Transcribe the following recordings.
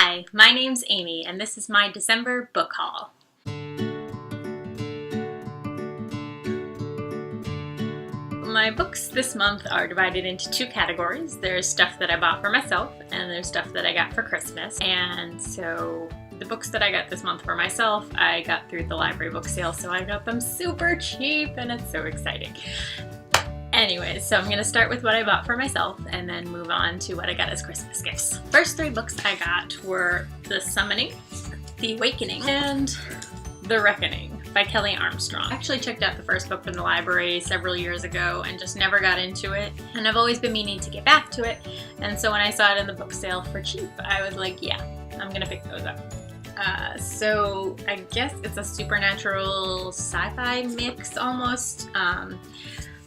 Hi, my name's Amy, and this is my December book haul. My books this month are divided into two categories. There's stuff that I bought for myself, and there's stuff that I got for Christmas. And so the books that I got this month for myself, I got through the library book sale, so I got them super cheap, and it's so exciting. Anyways, so I'm going to start with what I bought for myself and then move on to what I got as Christmas gifts. First three books I got were The Summoning, The Awakening, and The Reckoning by Kelley Armstrong. I actually checked out the first book from the library several years ago and just never got into it. And I've always been meaning to get back to it. And so when I saw it in the book sale for cheap, I was like, yeah, I'm going to pick those up. So I guess it's a supernatural sci-fi mix almost.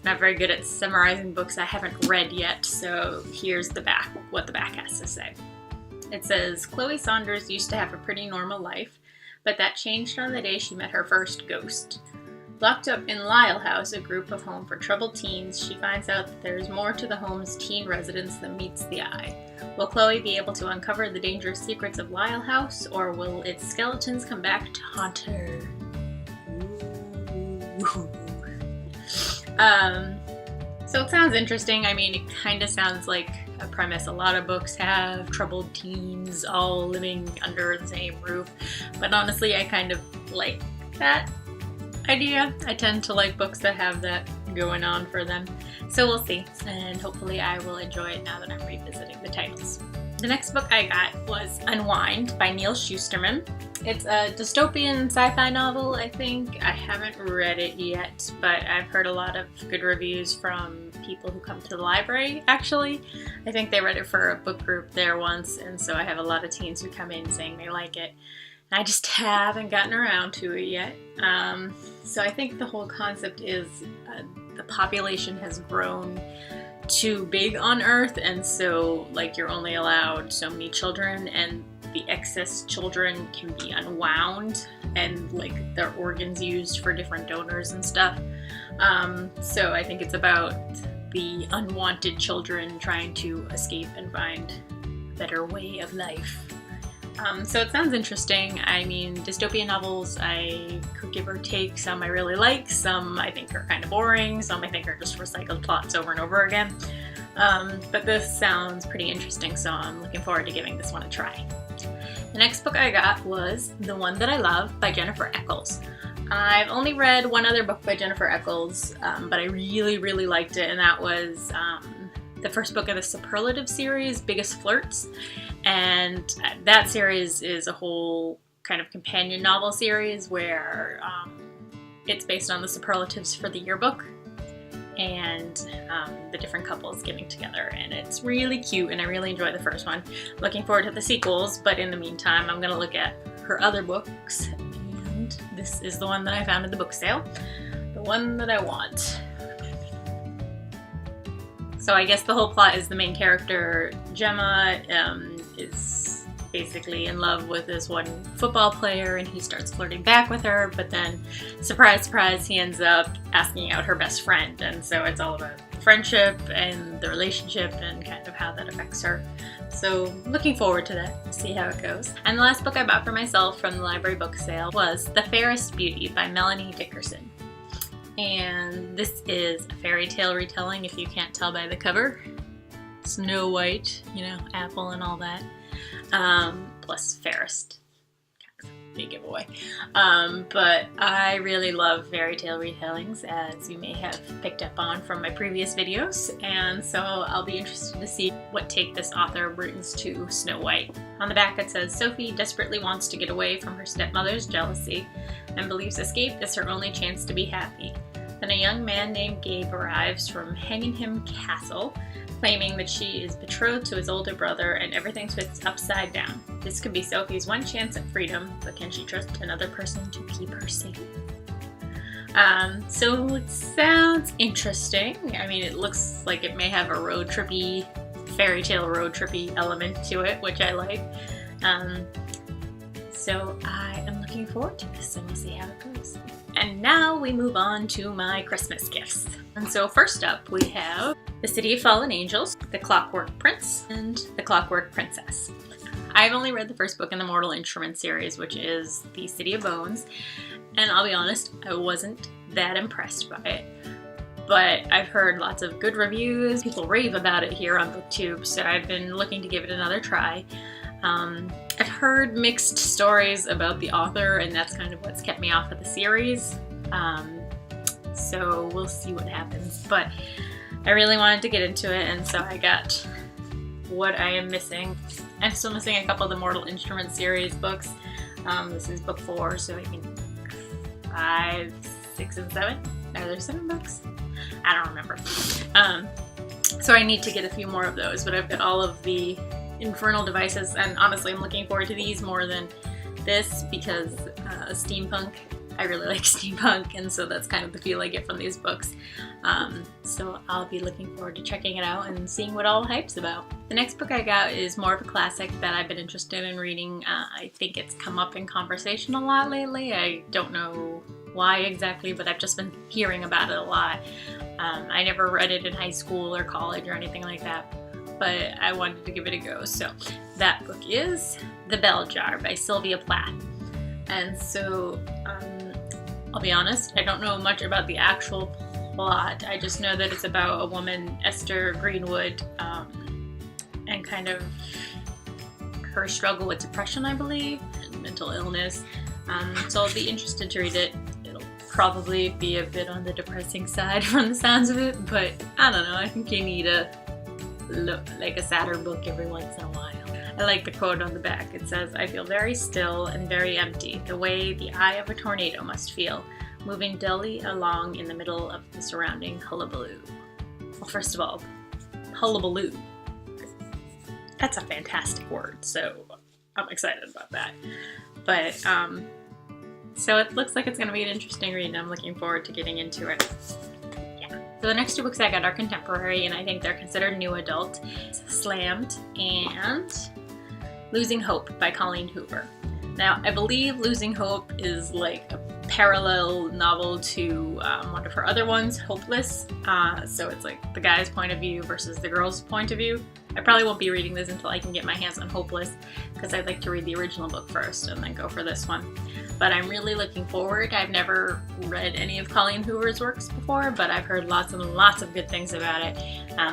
Not very good at summarizing books I haven't read yet, so here's the back, what the back has to say. It says, Chloe Saunders used to have a pretty normal life, but that changed on the day she met her first ghost. Locked up in Lyle House, a group of home for troubled teens, she finds out that there is more to the home's teen residents than meets the eye. Will Chloe be able to uncover the dangerous secrets of Lyle House, or will its skeletons come back to haunt her? Ooh. So it sounds interesting. I mean, it kind of sounds like a premise a lot of books have, troubled teens all living under the same roof. But honestly, I kind of like that idea. I tend to like books that have that going on for them. So we'll see, and hopefully I will enjoy it now that I'm revisiting the titles. The next book I got was Unwind by Neal Shusterman. It's a dystopian sci-fi novel, I think. I haven't read it yet, but I've heard a lot of good reviews from people who come to the library, actually. I think they read it for a book group there once, and so I have a lot of teens who come in saying they like it. I just haven't gotten around to it yet. So I think the whole concept is the population has grown too big on Earth, and so like you're only allowed so many children, and the excess children can be unwound and like their organs used for different donors and stuff. So I think it's about the unwanted children trying to escape and find a better way of life. So it sounds interesting. I mean, dystopian novels, I could give or take. Some I really like, some I think are kind of boring, some I think are just recycled plots over and over again. But this sounds pretty interesting, so I'm looking forward to giving this one a try. The next book I got was The One That I Love by Jennifer Eccles. I've only read one other book by Jennifer Eccles, but I really, really liked it, and that was the first book of the Superlative series, Biggest Flirts. And that series is a whole kind of companion novel series where it's based on the superlatives for the yearbook and the different couples getting together, and it's really cute, and I really enjoyed the first one. Looking forward to the sequels, but in the meantime I'm going to look at her other books, and this is the one that I found at the book sale, the one that I want. So I guess the whole plot is the main character, Gemma, is basically in love with this one football player, and he starts flirting back with her, but then, surprise, surprise, he ends up asking out her best friend, and so it's all about friendship and the relationship and kind of how that affects her. So looking forward to that, see how it goes. And the last book I bought for myself from the library book sale was The Fairest Beauty by Melanie Dickerson. And this is a fairy tale retelling, if you can't tell by the cover. Snow White, you know, apple and all that. Plus fairest. Kind of big giveaway. But I really love fairy tale retellings, as you may have picked up on from my previous videos. And so I'll be interested to see what take this author brings to Snow White. On the back it says, Sophie desperately wants to get away from her stepmother's jealousy and believes escape is her only chance to be happy. Then a young man named Gabe arrives from Henningham Castle, claiming that she is betrothed to his older brother and everything flips upside down. This could be Sophie's one chance at freedom, but can she trust another person to keep her safe? So it sounds interesting. I mean, it looks like it may have a road trippy, fairy tale road trippy element to it, which I like. So I am looking forward to this, and we'll see how it goes. And now we move on to my Christmas gifts. And so first up we have The City of Fallen Angels, The Clockwork Prince, and The Clockwork Princess. I've only read the first book in the Mortal Instruments series, which is The City of Bones, and I'll be honest, I wasn't that impressed by it. But I've heard lots of good reviews. People rave about it here on BookTube, so I've been looking to give it another try. I've heard mixed stories about the author, and that's kind of what's kept me off of the series. So we'll see what happens. But I really wanted to get into it, and so I got what I am missing. I'm still missing a couple of the Mortal Instruments series books. This is book 4, so I think 5, 6, and 7. Are there 7 books? I don't remember. So I need to get a few more of those, but I've got all of the Infernal Devices, and honestly I'm looking forward to these more than this because steampunk, I really like steampunk, and so that's kind of the feel I get from these books. So I'll be looking forward to checking it out and seeing what all the hype's about. The next book I got is more of a classic that I've been interested in reading. I think it's come up in conversation a lot lately. I don't know why exactly, but I've just been hearing about it a lot. I never read it in high school or college or anything like that, but I wanted to give it a go. So that book is The Bell Jar by Sylvia Plath. And so I'll be honest, I don't know much about the actual plot. I just know that it's about a woman, Esther Greenwood, and kind of her struggle with depression, I believe, and mental illness. So I'll be interested to read it. It'll probably be a bit on the depressing side from the sounds of it, but I don't know, I think you need a sadder book every once in a while. I like the quote on the back. It says, "I feel very still and very empty, the way the eye of a tornado must feel, moving dully along in the middle of the surrounding hullabaloo." Well, first of all, hullabaloo. That's a fantastic word, so I'm excited about that. But, so it looks like it's going to be an interesting read, and I'm looking forward to getting into it. So the next 2 books I got are contemporary, and I think they're considered new adult. It's Slammed and Losing Hope by Colleen Hoover. Now, I believe Losing Hope is like a parallel novel to one of her other ones, Hopeless. So it's like the guy's point of view versus the girl's point of view. I probably won't be reading this until I can get my hands on Hopeless, because I'd like to read the original book first and then go for this one. But I'm really looking forward. I've never read any of Colleen Hoover's works before, but I've heard lots and lots of good things about it.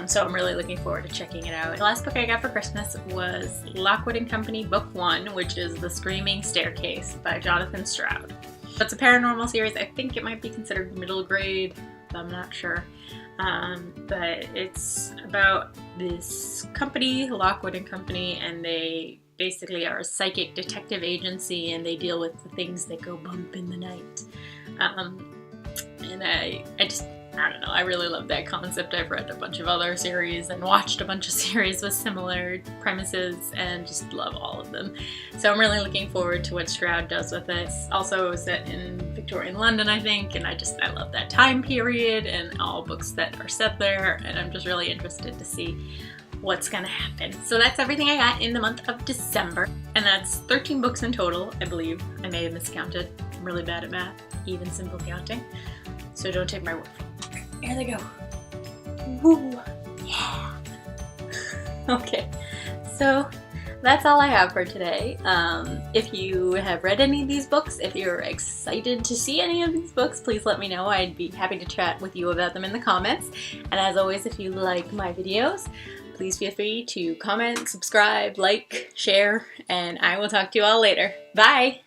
So I'm really looking forward to checking it out. The last book I got for Christmas was Lockwood & Company Book 1, which is The Screaming Staircase by Jonathan Stroud. It's a paranormal series. I think it might be considered middle grade, but I'm not sure. But it's about this company, Lockwood & Company, and they basically are a psychic detective agency, and they deal with the things that go bump in the night. And I don't know, I really love that concept. I've read a bunch of other series and watched a bunch of series with similar premises and just love all of them. So I'm really looking forward to what Stroud does with it. It's also set in Victorian London, I think, and I love that time period and all books that are set there, and I'm just really interested to see what's gonna happen. So that's everything I got in the month of December, and that's 13 books in total, I believe. I may have miscounted. I'm really bad at math, even simple counting, so don't take my word for it. Here they go. Woo! Yeah! Okay, so that's all I have for today. If you have read any of these books, if you're excited to see any of these books, please let me know. I'd be happy to chat with you about them in the comments. And as always, if you like my videos, please feel free to comment, subscribe, like, share, and I will talk to you all later. Bye!